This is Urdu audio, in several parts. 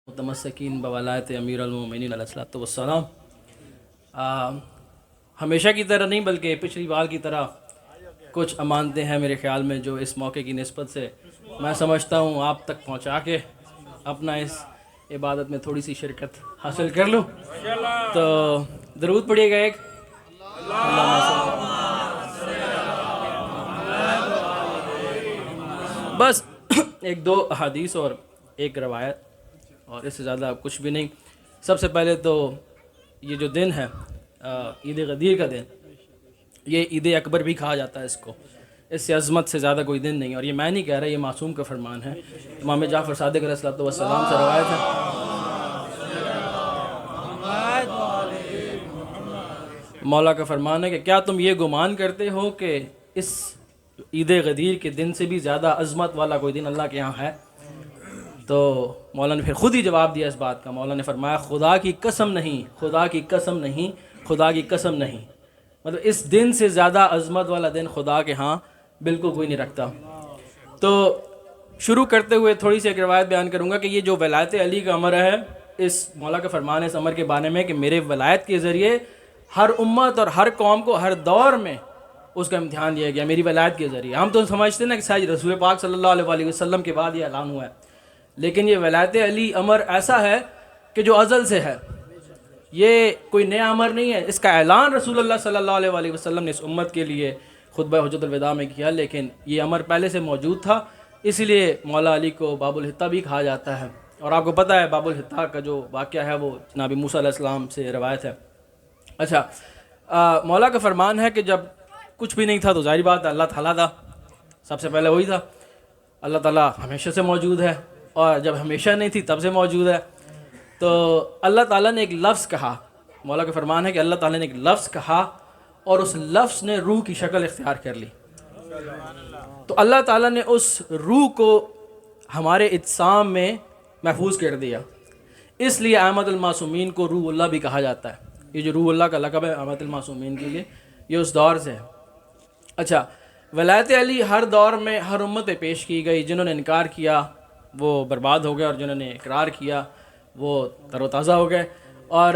متمسکین بولایت امیر المومنین علیہ الصلوۃ والسلام۔ ہمیشہ کی طرح نہیں بلکہ پچھلی بار کی طرح کچھ امانتیں ہیں میرے خیال میں جو اس موقع کی نسبت سے میں سمجھتا ہوں آپ تک پہنچا کے اپنا اس عبادت میں تھوڑی سی شرکت حاصل کر لوں۔ تو درود پڑھیے گا ایک بس ایک دو احادیث اور ایک روایت اور اس سے زیادہ کچھ بھی نہیں۔ سب سے پہلے تو یہ جو دن ہے عید غدیر کا دن، یہ عید اکبر بھی کہا جاتا ہے اس کو، اس سے عظمت سے زیادہ کوئی دن نہیں، اور یہ میں نہیں کہہ رہا، یہ معصوم کا فرمان ہے، امام جعفر صادق علیہ السلام سے روایت ہے۔ مولا کا فرمان ہے کہ کیا تم یہ گمان کرتے ہو کہ اس عید غدیر کے دن سے بھی زیادہ عظمت والا کوئی دن اللہ کے یہاں ہے؟ تو مولا نے پھر خود ہی جواب دیا اس بات کا۔ مولا نے فرمایا خدا کی قسم نہیں، خدا کی قسم نہیں، خدا کی قسم نہیں، مطلب اس دن سے زیادہ عظمت والا دن خدا کے ہاں بالکل کوئی نہیں رکھتا۔ تو شروع کرتے ہوئے تھوڑی سی ایک روایت بیان کروں گا کہ یہ جو ولایت علی کا امر ہے، اس مولا کا فرمان ہے اس امر کے بارے میں کہ میرے ولایت کے ذریعے ہر امت اور ہر قوم کو ہر دور میں اس کا امتحان دیا گیا میری ولایت کے ذریعے۔ ہم تو سمجھتے ہیں نا کہ ساج رسول پاک صلی اللہ علیہ وسلم کے بعد یہ اعلان ہوا ہے، لیکن یہ ولایت علی امر ایسا ہے کہ جو ازل سے ہے، یہ کوئی نیا امر نہیں ہے۔ اس کا اعلان رسول اللہ صلی اللہ علیہ وسلم نے اس امت کے لیے خطبہ حجت الوداع میں کیا، لیکن یہ امر پہلے سے موجود تھا، اسی لیے مولا علی کو باب الحطہ بھی کہا جاتا ہے۔ اور آپ کو پتہ ہے باب الحطہ کا جو واقعہ ہے وہ جناب موسیٰ علیہ السلام سے روایت ہے۔ اچھا، مولا کا فرمان ہے کہ جب کچھ بھی نہیں تھا تو ظاہری بات ہے اللہ تعالیٰ تھا، سب سے پہلے وہی تھا۔ اللہ تعالیٰ ہمیشہ سے موجود ہے، اور جب ہمیشہ نہیں تھی تب سے موجود ہے۔ تو اللہ تعالیٰ نے ایک لفظ کہا، مولا کا فرمان ہے کہ اللہ تعالیٰ نے ایک لفظ کہا اور اس لفظ نے روح کی شکل اختیار کر لی۔ تو اللہ تعالیٰ نے اس روح کو ہمارے اجسام میں محفوظ کر دیا، اس لیے احمد المعصومین کو روح اللہ بھی کہا جاتا ہے۔ یہ جو روح اللہ کا لقب ہے احمد المعصومین کے لیے، یہ اس دور سے ہے۔ اچھا، ولایت علی ہر دور میں ہر امت پہ پیش کی گئی، جنہوں نے انکار کیا وہ برباد ہو گئے، اور جنہوں نے اقرار کیا وہ تر و تازہ ہو گئے۔ اور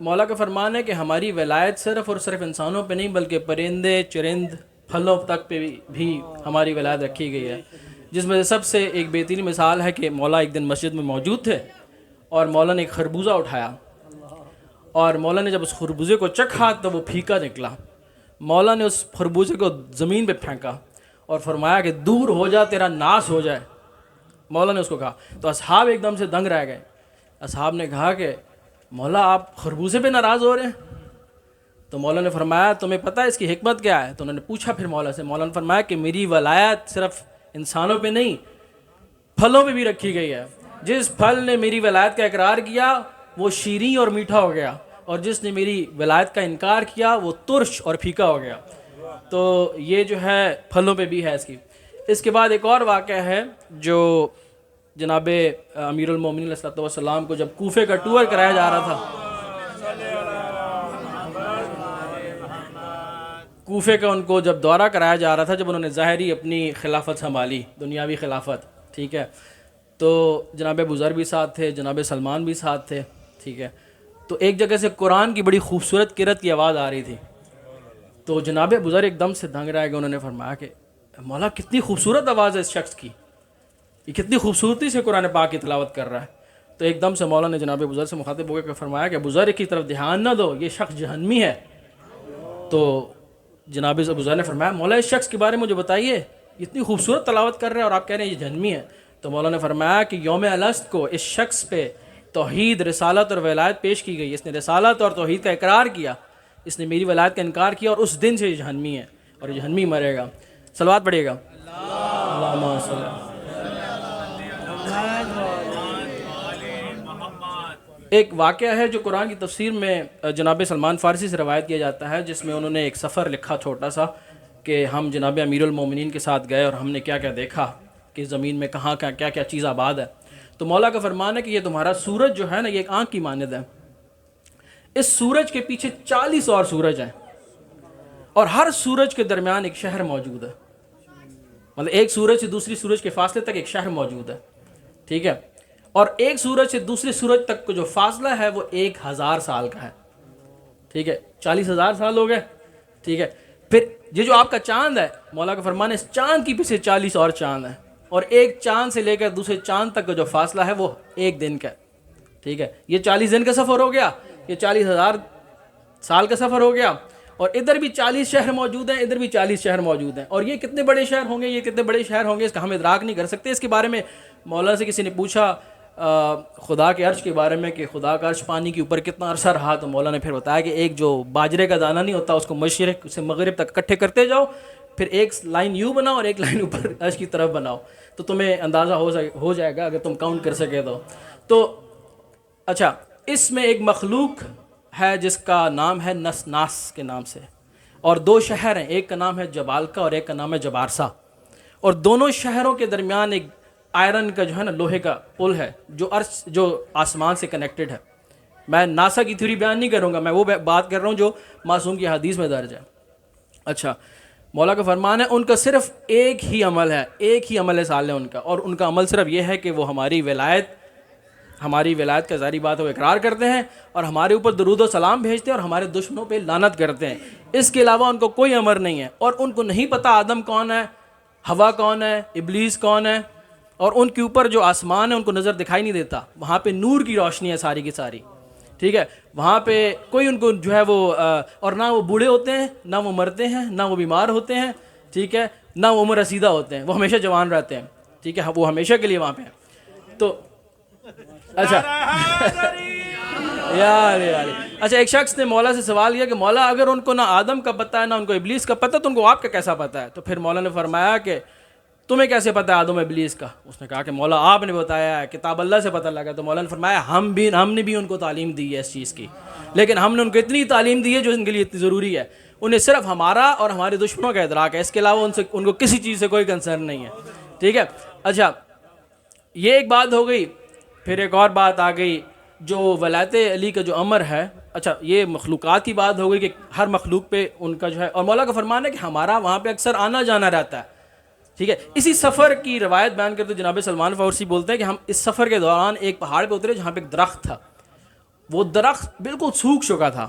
مولا کا فرمان ہے کہ ہماری ولایت صرف اور صرف انسانوں پہ نہیں بلکہ پرندے چرند پھلوں تک پہ بھی ہماری ولایت رکھی گئی ہے، جس میں سے سب سے ایک بہترین مثال ہے کہ مولا ایک دن مسجد میں موجود تھے اور مولا نے ایک خربوزہ اٹھایا، اور مولا نے جب اس خربوزے کو چکھا تو وہ پھیکا نکلا۔ مولا نے اس خربوزے کو زمین پہ پھینکا اور فرمایا کہ دور ہو جا، تیرا ناس ہو جائے، مولا نے اس کو کہا۔ تو اصحاب ایک دم سے دنگ رہ گئے۔ اصحاب نے کہا کہ مولا آپ خربوزے پہ ناراض ہو رہے ہیں؟ تو مولا نے فرمایا تمہیں پتہ ہے اس کی حکمت کیا ہے؟ تو انہوں نے پوچھا پھر مولا سے، مولا نے فرمایا کہ میری ولایت صرف انسانوں پہ نہیں پھلوں پہ بھی رکھی گئی ہے۔ جس پھل نے میری ولایت کا اقرار کیا وہ شیریں اور میٹھا ہو گیا، اور جس نے میری ولایت کا انکار کیا وہ ترش اور پھیکا ہو گیا۔ تو یہ جو ہے پھلوں پہ بھی ہے اس کی۔ اس کے بعد ایک اور واقعہ ہے جو جناب امیر المومنین علیہ الصلوۃ والسلام کو جب کوفے کا ٹور کرایا جا رہا تھا، کوفے کا ان کو جب دورہ کرایا جا رہا تھا، جب انہوں نے ظاہری اپنی خلافت سنبھالی، دنیاوی خلافت، ٹھیک ہے، تو جناب ابو ذر بھی ساتھ تھے، جناب سلمان بھی ساتھ تھے، ٹھیک ہے، تو ایک جگہ سے قرآن کی بڑی خوبصورت قرأت کی آواز آ رہی تھی۔ تو جناب ابو ذر ایک دم سے دنگ رہ گئے، انہوں نے فرمایا کہ مولا کتنی خوبصورت آواز ہے اس شخص کی، یہ کتنی خوبصورتی سے قرآن پاک کی تلاوت کر رہا ہے۔ تو ایک دم سے مولا نے جناب ابو ذر سے مخاطب ہو کے فرمایا کہ ابو ذر کی طرف دھیان نہ دو، یہ شخص جہنمی ہے۔ تو جناب ابو ذر نے فرمایا مولا اس شخص کے بارے میں مجھے بتائیے، اتنی خوبصورت تلاوت کر رہے ہیں اور آپ کہہ رہے ہیں یہ جہنمی ہے۔ تو مولا نے فرمایا کہ یوم الست کو اس شخص پہ توحید، رسالت اور ولایت پیش کی گئی، اس نے رسالت اور توحید کا اقرار کیا، اس نے میری ولایت کا انکار کیا، اور اس دن سے یہ جہنمی ہے اور یہ جہنمی مرے گا۔ صلوات پڑھیے گا۔ اللہم صلی اللہ۔ ایک واقعہ ہے جو قرآن کی تفسیر میں جناب سلمان فارسی سے روایت کیا جاتا ہے، جس میں انہوں نے ایک سفر لکھا چھوٹا سا کہ ہم جناب امیر المومنین کے ساتھ گئے اور ہم نے کیا کیا دیکھا کہ زمین میں کہاں کیا کیا چیز آباد ہے۔ تو مولا کا فرمان ہے کہ یہ تمہارا سورج جو ہے نا، یہ ایک آنکھ کی مانند ہے، اس سورج کے پیچھے 40 اور سورج ہیں، اور ہر سورج کے درمیان ایک شہر موجود ہے، مطلب ایک سورج سے دوسری سورج کے فاصلے تک ایک شہر موجود ہے، ٹھیک ہے، اور ایک سورج سے دوسرے سورج تک کا جو فاصلہ ہے وہ 1000 سال کا ہے. ٹھیک ہے, 40,000 سال ہو گئے. ٹھیک ہے, پھر یہ جو آپ کا چاند ہے, مولا کا فرمان ہے اس چاند کی پیچھے 40 اور چاند ہیں, اور ایک چاند سے لے کر دوسرے چاند تک کا جو فاصلہ ہے وہ ایک دن کا ہے. ٹھیک ہے, یہ 40 دن کا سفر ہو گیا, یہ 40,000 سال کا سفر ہو گیا, اور ادھر بھی 40 شہر موجود ہیں, ادھر بھی 40 شہر موجود ہیں. اور یہ کتنے بڑے شہر ہوں گے, یہ کتنے بڑے شہر ہوں گے, اس کا ہم ادراک نہیں کر سکتے. اس کے بارے میں مولانا سے کسی نے پوچھا خدا کے عرش کے بارے میں کہ خدا کا عرش پانی کے اوپر کتنا عرصہ رہا, تو مولانا نے پھر بتایا کہ ایک جو باجرے کا دانہ نہیں ہوتا اس کو مشرق سے مغرب تک اکٹھے کرتے جاؤ, پھر ایک لائن یوں بناؤ اور ایک لائن اوپر عرش کی طرف بناؤ, تو تمہیں اندازہ ہو جائے گا اگر تم کاؤنٹ کر سکے تو اچھا, اس میں ایک مخلوق ہے جس کا نام ہے نسناس کے نام سے, اور 2 شہر ہیں, ایک کا نام ہے جبالکا اور ایک کا نام ہے جبارسا, اور دونوں شہروں کے درمیان ایک آئرن کا جو ہے نا لوہے کا پل ہے جو آسمان سے کنیکٹڈ ہے. میں ناسا کی تھیوری بیان نہیں کروں گا, میں وہ بات کر رہا ہوں جو معصوم کی حدیث میں درج ہے. اچھا, مولا کا فرمان ہے ان کا صرف ایک ہی عمل ہے صالح ان کا, اور ان کا عمل صرف یہ ہے کہ وہ ہماری ولایت کا ظاہری بات وہ اقرار کرتے ہیں, اور ہمارے اوپر درود و سلام بھیجتے ہیں, اور ہمارے دشمنوں پہ لعنت کرتے ہیں. اس کے علاوہ ان کو کوئی امر نہیں ہے, اور ان کو نہیں پتہ آدم کون ہے, ہوا کون ہے, ابلیس کون ہے, اور ان کے اوپر جو آسمان ہے ان کو نظر دکھائی نہیں دیتا, وہاں پہ نور کی روشنی ہے ساری کی ساری. ٹھیک ہے, وہاں پہ کوئی ان کو جو ہے وہ اور نہ وہ بوڑھے ہوتے ہیں, نہ وہ مرتے ہیں, نہ وہ بیمار ہوتے ہیں. ٹھیک ہے, نہ وہ عمر رسیدہ ہوتے ہیں, وہ ہمیشہ جوان رہتے ہیں. ٹھیک ہے, وہ ہمیشہ کے لیے وہاں پہ ہیں. تو اچھا یار اچھا, ایک شخص نے مولا سے سوال کیا کہ مولا اگر ان کو نہ آدم کا پتہ ہے نہ ان کو ابلیس کا پتہ, تو ان کو آپ کا کیسا پتہ ہے؟ تو پھر مولا نے فرمایا کہ تمہیں کیسے پتہ ہے آدم ابلیس کا؟ اس نے کہا کہ مولا آپ نے بتایا ہے, کتاب اللہ سے پتہ لگا. تو مولا نے فرمایا ہم نے بھی ان کو تعلیم دی ہے اس چیز کی, لیکن ہم نے ان کو اتنی تعلیم دی ہے جو ان کے لیے اتنی ضروری ہے. انہیں صرف ہمارا اور ہمارے دشمنوں کا ادراک ہے, اس کے علاوہ ان کو کسی چیز سے کوئی کنسرن نہیں ہے. ٹھیک ہے, اچھا یہ ایک بات ہو گئی. پھر ایک اور بات آ گئی جو ولایت علی کا جو امر ہے. اچھا, یہ مخلوقات کی بات ہو گئی کہ ہر مخلوق پہ ان کا جو ہے, اور مولا کا فرمان ہے کہ ہمارا وہاں پہ اکثر آنا جانا رہتا ہے. ٹھیک ہے, اسی سفر کی روایت بیان کرتے جناب سلمان فارسی بولتے ہیں کہ ہم اس سفر کے دوران ایک پہاڑ پہ اترے جہاں پہ ایک درخت تھا, وہ درخت بالکل سوکھ چکا تھا.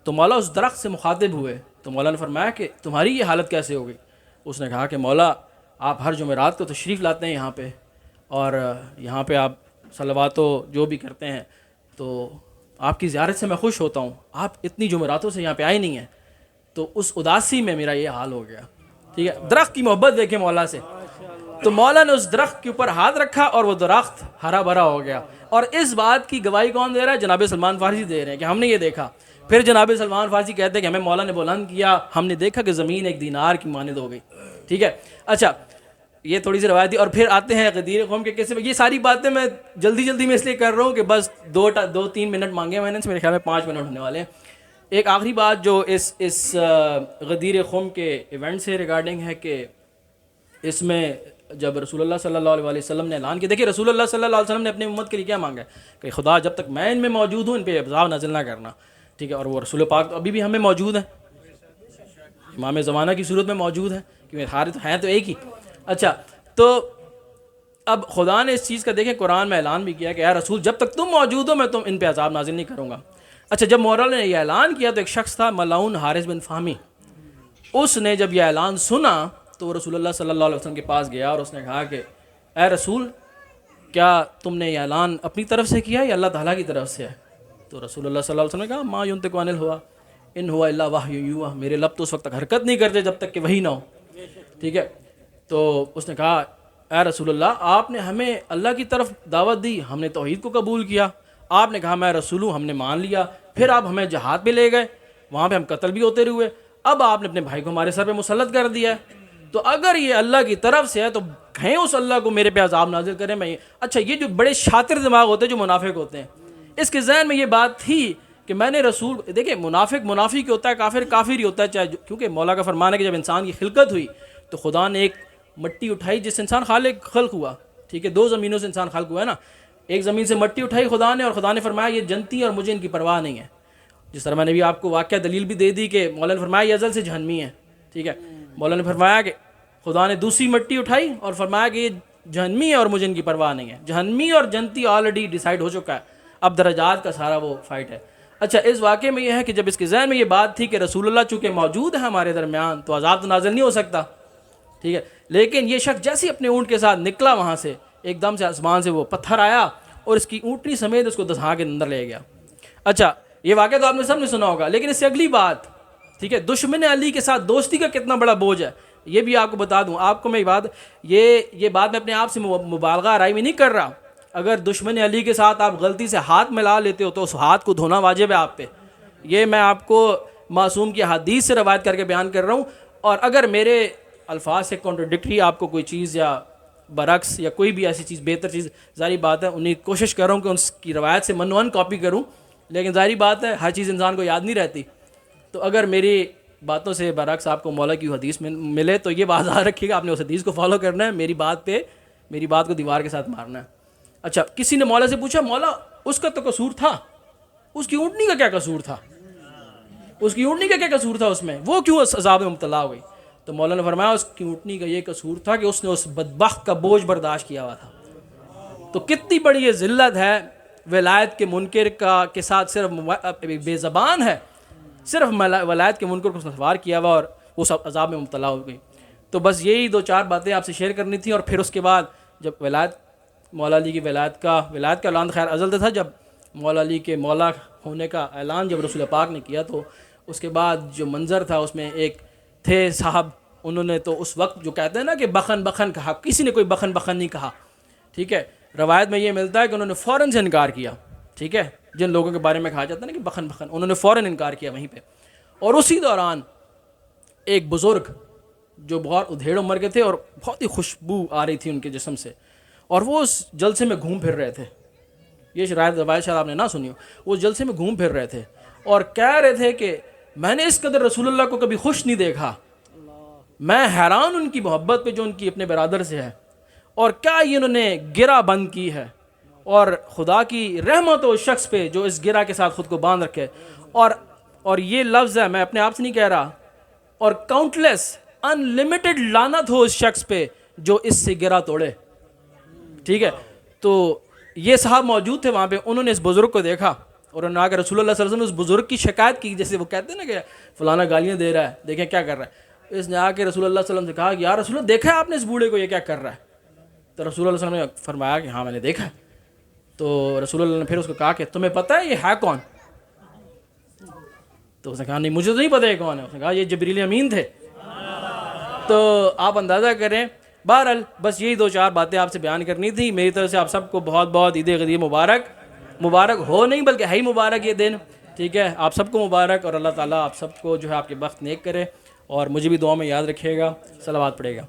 تو مولا اس درخت سے مخاطب ہوئے, تو مولا نے فرمایا کہ تمہاری یہ حالت کیسے ہو گئی؟ اس نے کہا کہ مولا آپ ہر جمعرات کو تشریف لاتے ہیں یہاں پہ, اور یہاں پہ آپ صلوات و جو بھی کرتے ہیں, تو آپ کی زیارت سے میں خوش ہوتا ہوں. آپ اتنی جمعراتوں سے یہاں پہ آئے نہیں ہیں, تو اس اداسی میں میرا یہ حال ہو گیا. ٹھیک ہے, درخت کی محبت دیکھیں مولا سے. تو مولا نے اس درخت کے اوپر ہاتھ رکھا اور وہ درخت ہرا بھرا ہو گیا. اور اس بات کی گواہی کون دے رہا ہے؟ جناب سلمان فارسی دے رہے ہیں کہ ہم نے یہ دیکھا. پھر جناب سلمان فارسی کہتے ہیں کہ ہمیں مولا نے بلند کیا, ہم نے دیکھا کہ زمین ایک دینار کی مانند ہو گئی. ٹھیک ہے, اچھا یہ تھوڑی سی روایت تھی. اور پھر آتے ہیں غدیر قوم کے قصے میں. یہ ساری باتیں میں جلدی میں اس لیے کر رہا ہوں کہ بس 2-3 منٹ مانگے میں نے, میرے خیال میں 5 منٹ ہونے والے ہیں. ایک آخری بات جو اس غدیر قوم کے ایونٹ سے ریگارڈنگ ہے کہ اس میں جب رسول اللہ صلی اللہ علیہ وسلم نے اعلان کیا, دیکھیے رسول اللہ صلی اللہ علیہ وسلم نے اپنی امت کے لیے کیا مانگا ہے کہ خدا جب تک میں ان میں موجود ہوں ان پہ عذاب نازل نہ کرنا. ٹھیک ہے, اور وہ رسول پاک تو ابھی بھی ہمیں موجود ہیں, امام زمانہ کی صورت میں موجود ہیں, کیونکہ ہمارے تو ہیں تو ایک ہی. اچھا, تو اب خدا نے اس چیز کا دیکھیں قرآن میں اعلان بھی کیا کہ اے رسول جب تک تم موجود ہو میں تم ان پہ عذاب نازل نہیں کروں گا. اچھا, جب مولا نے یہ اعلان کیا تو ایک شخص تھا ملعون حارث بن فہمی, اس نے جب یہ اعلان سنا تو وہ رسول اللہ صلی اللہ علیہ وسلم کے پاس گیا اور اس نے کہا کہ اے رسول کیا تم نے یہ اعلان اپنی طرف سے کیا یا اللہ تعالیٰ کی طرف سے ہے؟ تو رسول اللہ صلی اللہ علیہ وسلم نے کہا ما ینطق عن الہویٰ ان ہوا الا وحی یوحیٰ, میرے لب تو اس وقت تک حرکت نہیں کرتے جب تک کہ وحی نہ ہو. ٹھیک ہے, تو اس نے کہا اے رسول اللہ آپ نے ہمیں اللہ کی طرف دعوت دی, ہم نے توحید کو قبول کیا, آپ نے کہا میں رسول ہوں, ہم نے مان لیا, پھر آپ ہمیں جہاد پہ لے گئے, وہاں پہ ہم قتل بھی ہوتے رہے, اب آپ نے اپنے بھائی کو ہمارے سر پہ مسلط کر دیا ہے, تو اگر یہ اللہ کی طرف سے ہے تو کہیں اس اللہ کو میرے پہ عذاب نازل کریں. میں اچھا, یہ جو بڑے شاطر دماغ ہوتے ہیں جو منافق ہوتے ہیں, اس کے ذہن میں یہ بات تھی کہ میں نے رسول, دیکھیں منافق منافق ہوتا ہے, کافر کافر ہی ہوتا ہے, چاہے کیونکہ مولا کا فرمان ہے کہ جب انسان کی خلقت ہوئی تو خدا نے ایک مٹی اٹھائی جس سے انسان خلق ہوا. ٹھیک ہے, 2 زمینوں سے انسان خلق ہوا ہے نا, ایک زمین سے مٹی اٹھائی خدا نے, اور خدا نے فرمایا یہ جنتی اور مجھے ان کی پرواہ نہیں ہے. جس طرح میں نے بھی آپ کو واقعہ دلیل بھی دے دی کہ مولا نے فرمایا یہ ازل سے جہنمی ہے. ٹھیک ہے, مولا نے فرمایا کہ خدا نے دوسری مٹی اٹھائی اور فرمایا کہ یہ جہنمی ہے اور مجھے ان کی پرواہ نہیں ہے. جہنمی اور جنتی آلریڈی ڈیسائیڈ ہو چکا ہے, اب درجات کا سارا وہ فائٹ ہے. اچھا, اس واقعے میں یہ ہے کہ جب اس کے ذہن میں یہ بات تھی کہ رسول اللہ چونکہ موجود ہے ہمارے درمیان تو عذاب تو نازل نہیں ہو سکتا, ٹھیک ہے, لیکن یہ شخص جیسے اپنے اونٹ کے ساتھ نکلا وہاں سے, ایک دم سے آسمان سے وہ پتھر آیا اور اس کی اونٹنی سمیت اس کو دھسا کے اندر لے گیا. اچھا, یہ واقعہ تو آپ نے سب نے سنا ہوگا, لیکن اس سے اگلی بات, ٹھیک ہے, دشمن علی کے ساتھ دوستی کا کتنا بڑا بوجھ ہے یہ بھی آپ کو بتا دوں. آپ کو میں یہ بات میں اپنے آپ سے مبالغہ آرائی میں نہیں کر رہا. اگر دشمن علی کے ساتھ آپ غلطی سے ہاتھ ملا لیتے ہو تو اس ہاتھ کو دھونا واجب ہے آپ پہ. یہ میں آپ کو معصوم کی حدیث سے روایت کر کے بیان کر رہا ہوں, اور اگر میرے الفاظ سے کنٹراڈکٹری آپ کو کوئی چیز یا برعکس یا کوئی بھی ایسی چیز بہتر چیز, ظاہری بات ہے انہیں کوشش کر رہا ہوں کہ اس کی روایت سے منوان کاپی کروں, لیکن ظاہری بات ہے ہر چیز انسان کو یاد نہیں رہتی. تو اگر میری باتوں سے برعکس آپ کو مولا کی حدیث میں ملے تو یہ بات یاد رکھیے گا, آپ نے اس حدیث کو فالو کرنا ہے, میری بات کو دیوار کے ساتھ مارنا ہے. اچھا, کسی نے مولا سے پوچھا مولا اس کا تو قصور تھا, اس کی اونٹنی کا کیا قصور تھا, اس کی اونٹنی کا کیا قصور تھا, اس میں وہ کیوں اس عذاب میں مبتلا ہوئی؟ تو مولا نے فرمایا اس کی اونٹنی کا یہ قصور تھا کہ اس نے اس بدبخت کا بوجھ برداشت کیا ہوا تھا. تو کتنی بڑی یہ ذلت ہے ولایت کے منکر کا کے ساتھ, صرف بے زبان ہے, صرف ولایت کے منکر کو سوار کیا ہوا اور وہ سب عذاب میں مبتلا ہو گئی. تو بس یہی 2-4 باتیں آپ سے شیئر کرنی تھیں. اور پھر اس کے بعد جب مولا علی کی ولایت کا اعلان خیر ازل تھا, جب مولا علی کے مولا ہونے کا اعلان جب رسول پاک نے کیا تو اس کے بعد جو منظر تھا اس میں ایک تھے صاحب, انہوں نے تو اس وقت جو کہتے ہیں نا کہ بخن بخن کہا, کسی نے کوئی بخن بخن نہیں کہا, ٹھیک ہے. روایت میں یہ ملتا ہے کہ انہوں نے فوراً سے انکار کیا, ٹھیک ہے, جن لوگوں کے بارے میں کہا جاتا ہے نا کہ بخن بخن, انہوں نے فوراً انکار کیا وہیں پہ. اور اسی دوران ایک بزرگ جو بہت ادھیڑ عمر کے تھے اور بہت ہی خوشبو آ رہی تھی ان کے جسم سے, اور وہ اس جلسے میں گھوم پھر رہے تھے. یہ روایت شاید آپ نے نہ سنی ہو. وہ جلسے میں گھوم پھر رہے تھے اور کہہ رہے تھے کہ میں نے اس قدر رسول اللہ کو کبھی خوش نہیں دیکھا, میں حیران ان کی محبت پہ جو ان کی اپنے برادر سے ہے, اور کیا یہ انہوں نے گرہ بند کی ہے, اور خدا کی رحمت ہو اس شخص پہ جو اس گرہ کے ساتھ خود کو باندھ رکھے. اور یہ لفظ ہے, میں اپنے آپ سے نہیں کہہ رہا, اور کاؤنٹلیس ان لمیٹڈ لعنت ہو اس شخص پہ جو اس سے گرہ توڑے, ٹھیک ہے. تو یہ صاحب موجود تھے وہاں پہ, انہوں نے اس بزرگ کو دیکھا اور انہوں نے آ کے رسول اللہ صلی اللہ علیہ وسلم اس بزرگ کی شکایت کی, جیسے وہ کہتے ہیں نا کہ فلانا گالیاں دے رہا ہے, دیکھیں کیا کر رہا ہے. اس نے آ کے رسول اللہ صلی اللہ علیہ وسلم سے کہا کہ یا رسول اللہ دیکھا ہے آپ نے اس بوڑھے کو, یہ کیا کر رہا ہے؟ تو رسول اللہ صلی اللہ علیہ وسلم نے فرمایا کہ ہاں میں نے دیکھا ہے. تو رسول اللہ نے پھر اس کو کہا کہ تمہیں پتہ ہے یہ ہے کون؟ تو اس نے کہا نہیں مجھے تو نہیں پتہ یہ کون ہے. اس نے کہا یہ جبریل امین تھے. تو آپ اندازہ کریں. بہرحال بس یہی 2-4 باتیں آپ سے بیان کرنی تھی. میری طرف سے آپ سب کو بہت بہت عید غدیر مبارک ہو نہیں بلکہ ہے ہی مبارک یہ دن, ٹھیک ہے. آپ سب کو مبارک, اور اللہ تعالیٰ آپ سب کو جو ہے آپ کے بخت نیک کرے, اور مجھے بھی دعا میں یاد رکھیے گا, صلوات پڑھے گا.